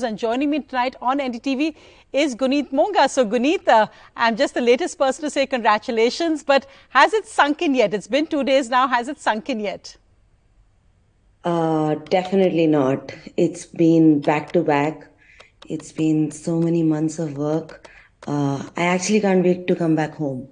And joining me tonight on NDTV is Guneet Monga. So Guneet, I'm just the latest person to say congratulations, but has it sunk in yet? It's been 2 days now. Has it sunk in yet? Definitely not. It's been back to back. It's been so many months of work. I actually can't wait to come back home.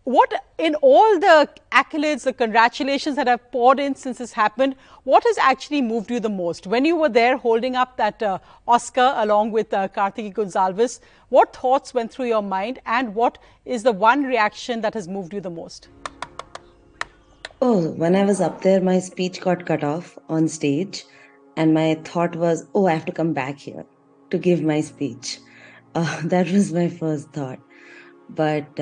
What, in all the accolades, the congratulations that have poured in since this happened, what has actually moved you the most? When you were there holding up that Oscar along with Kartiki Gonsalves, what thoughts went through your mind and what is the one reaction that has moved you the most? Oh, when I was up there, my speech got cut off on stage, and my thought was, oh, I have to come back here to give my speech. That was my first thought. But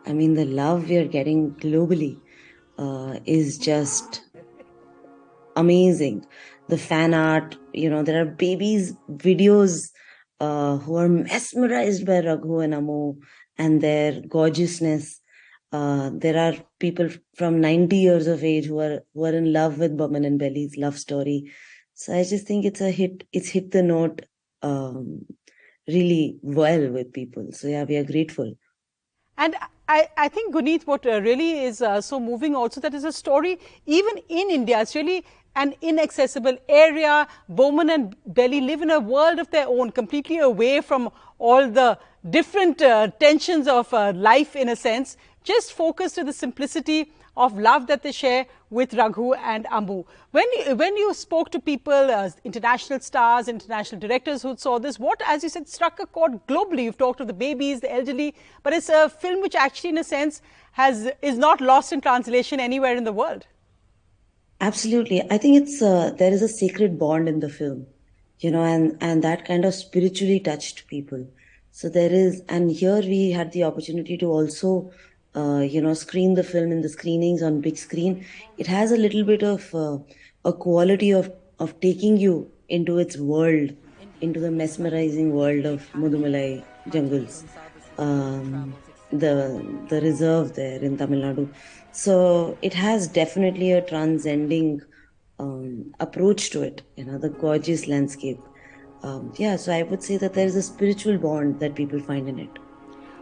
I mean, the love we are getting globally is just amazing. The fan art, there are babies videos who are mesmerized by Raghu and Amo and their gorgeousness. There are people from 90 years of age who are in love with Burman and Belly's love story. So I just think it's a hit. It's hit the note really well with people. So yeah, we are grateful. And I think, Guneet, what really is so moving also, that is a story, even in India, it's really an inaccessible area. Bowman and Belly live in a world of their own, completely away from all the different tensions of life, in a sense, just focused to the simplicity of love that they share with Raghu and Ambu. When you spoke to people, international stars, international directors who saw this, what, as you said, struck a chord globally? You've talked to the babies, the elderly, but it's a film which actually, in a sense, is not lost in translation anywhere in the world. Absolutely. I think it's there is a sacred bond in the film, and that kind of spiritually touched people. So there is, and here we had the opportunity to also, screen the film in the screenings on big screen. It has a little bit of a quality of taking you into its world, into the mesmerizing world of Mudumalai jungles, the reserve there in Tamil Nadu. So it has definitely a transcending approach to it, the gorgeous landscape. Yeah, so I would say that there is a spiritual bond that people find in it.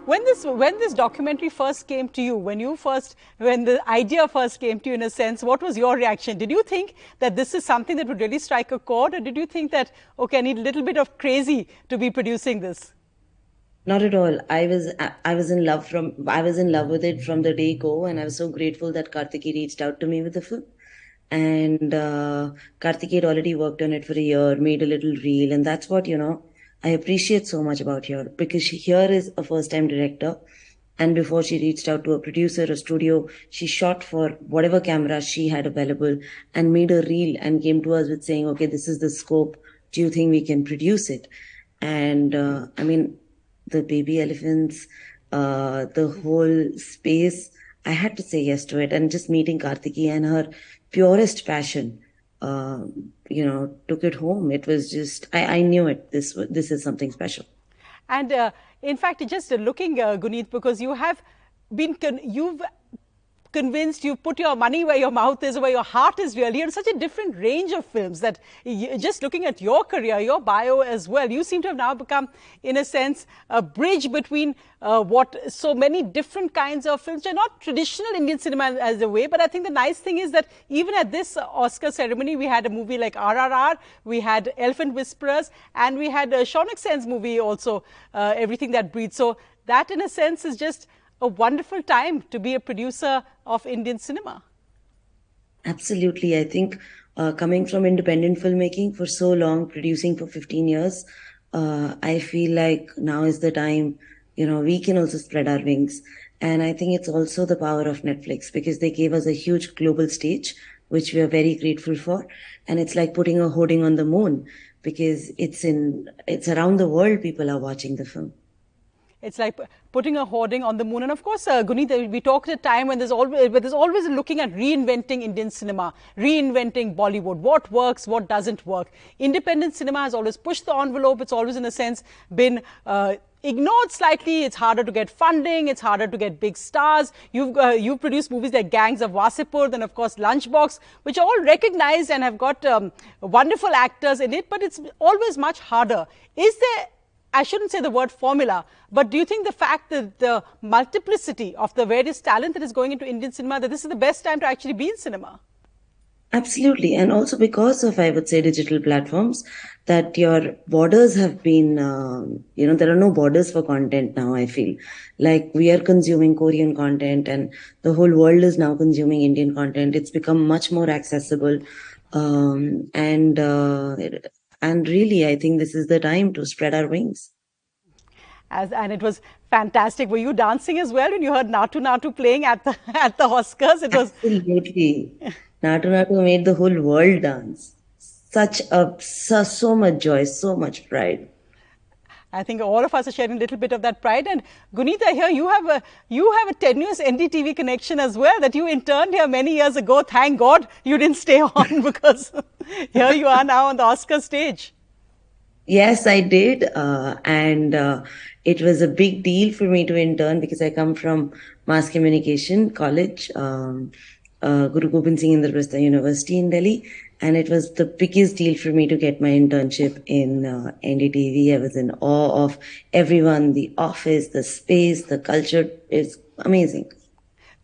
When this documentary first came to you, when the idea first came to you, in a sense, what was your reaction? Did you think that this is something that would really strike a chord, or did you think that, okay, I need a little bit of crazy to be producing this? Not at all. I was in love with it from the day go, and I was so grateful that Kartiki reached out to me with the film. And Kartiki had already worked on it for a year, made a little reel, and that's what I appreciate so much about here, because here is a first-time director, and before she reached out to a producer or studio, she shot for whatever camera she had available and made a reel and came to us with saying, "Okay, this is the scope. Do you think we can produce it?" And I mean, the baby elephants, the whole space. I had to say yes to it. And just meeting Kartiki and her purest passion, took it home. It was just, I knew it. This is something special. And in fact, just looking, Guneet, because you've convinced, you've put your money where your mouth is, where your heart is really, and such a different range of films that just looking at your career, your bio as well, you seem to have now become, in a sense, a bridge between what so many different kinds of films, which are not traditional Indian cinema as a way, but I think the nice thing is that even at this Oscar ceremony, we had a movie like RRR, we had Elephant Whisperers, and we had Shaunak Sen's movie also, Everything That Breathes. So that, in a sense, is just a wonderful time to be a producer of Indian cinema. Absolutely. I think coming from independent filmmaking for so long, producing for 15 years, I feel like now is the time, we can also spread our wings. And I think it's also the power of Netflix, because they gave us a huge global stage, which we are very grateful for. And it's like putting a hoarding on the moon, because it's around the world people are watching the film. It's like putting a hoarding on the moon. And of course, Guneet, we talked at a time when there's always looking at reinventing Indian cinema, reinventing Bollywood, what works, what doesn't work. Independent cinema has always pushed the envelope. It's always, in a sense, been ignored slightly. It's harder to get funding. It's harder to get big stars. You've produced movies like Gangs of Wasipur, then of course Lunchbox, which are all recognized and have got wonderful actors in it. But it's always much harder. Is there, I shouldn't say the word formula, but do you think the fact that the multiplicity of the various talent that is going into Indian cinema, that this is the best time to actually be in cinema? Absolutely. And also because of, I would say, digital platforms, that your borders have been, there are no borders for content now, I feel. Like we are consuming Korean content and the whole world is now consuming Indian content. It's become much more accessible. Um, and, uh, and really, I think this is the time to spread our wings. And it was fantastic. Were you dancing as well when you heard Natu Natu playing at the at the Oscars? It was. Absolutely. Natu Natu made the whole world dance. So much joy, so much pride. I think all of us are sharing a little bit of that pride. And Guneet, I hear you have a tenuous NDTV connection as well. That you interned here many years ago. Thank God you didn't stay on because here you are now on the Oscar stage. Yes, I did. And it was a big deal for me to intern because I come from mass communication college, Guru Gobind Singh Indraprastha University in Delhi. And it was the biggest deal for me to get my internship in NDTV. I was in awe of everyone, the office, the space, the culture. It's amazing.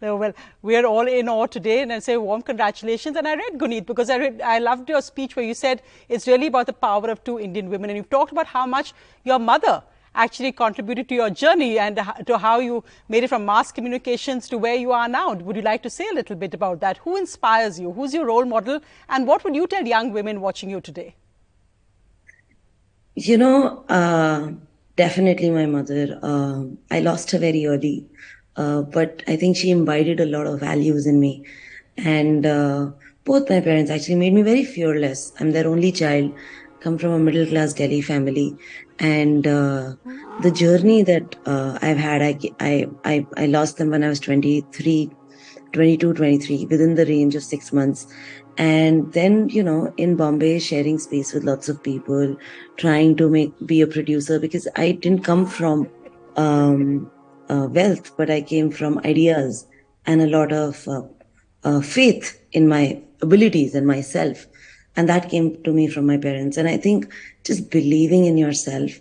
No, well, we are all in awe today, and I say warm congratulations. And I read Guneet because I loved your speech where you said it's really about the power of two Indian women, and you've talked about how much your mother actually contributed to your journey and to how you made it from mass communications to where you are now. Would you like to say a little bit about that? Who inspires you? Who's your role model? And what would you tell young women watching you today? You know, definitely my mother. I lost her very early, but I think she imbibed a lot of values in me. And both my parents actually made me very fearless. I'm their only child, come from a middle class Delhi family. And the journey that I've had, I lost them when I was 23, 22, 23, within the range of 6 months. And then, in Bombay, sharing space with lots of people, trying to be a producer because I didn't come from wealth, but I came from ideas and a lot of faith in my abilities and myself. And that came to me from my parents. And I think just believing in yourself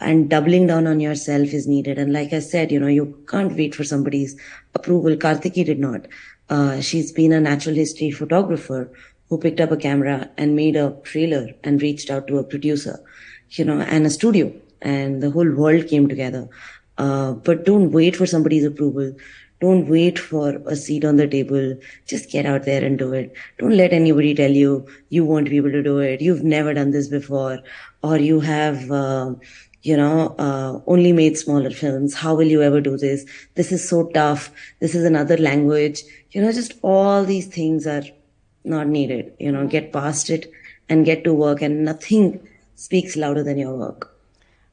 and doubling down on yourself is needed. And like I said, you can't wait for somebody's approval. Kartiki did not. She's been a natural history photographer who picked up a camera and made a trailer and reached out to a producer, and a studio, and the whole world came together. But don't wait for somebody's approval. Don't wait for a seat on the table. Just get out there and do it. Don't let anybody tell you you won't be able to do it. You've never done this before, or you have, only made smaller films. How will you ever do this? This is so tough. This is another language. Just all these things are not needed. Get past it and get to work, and nothing speaks louder than your work.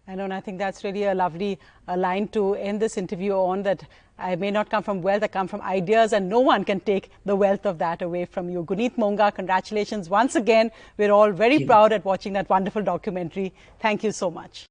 I know, and I think that's really a lovely line to end this interview on, that I may not come from wealth, I come from ideas, and no one can take the wealth of that away from you. Guneet Monga, congratulations once again. We're all very proud at watching that wonderful documentary. Thank you so much.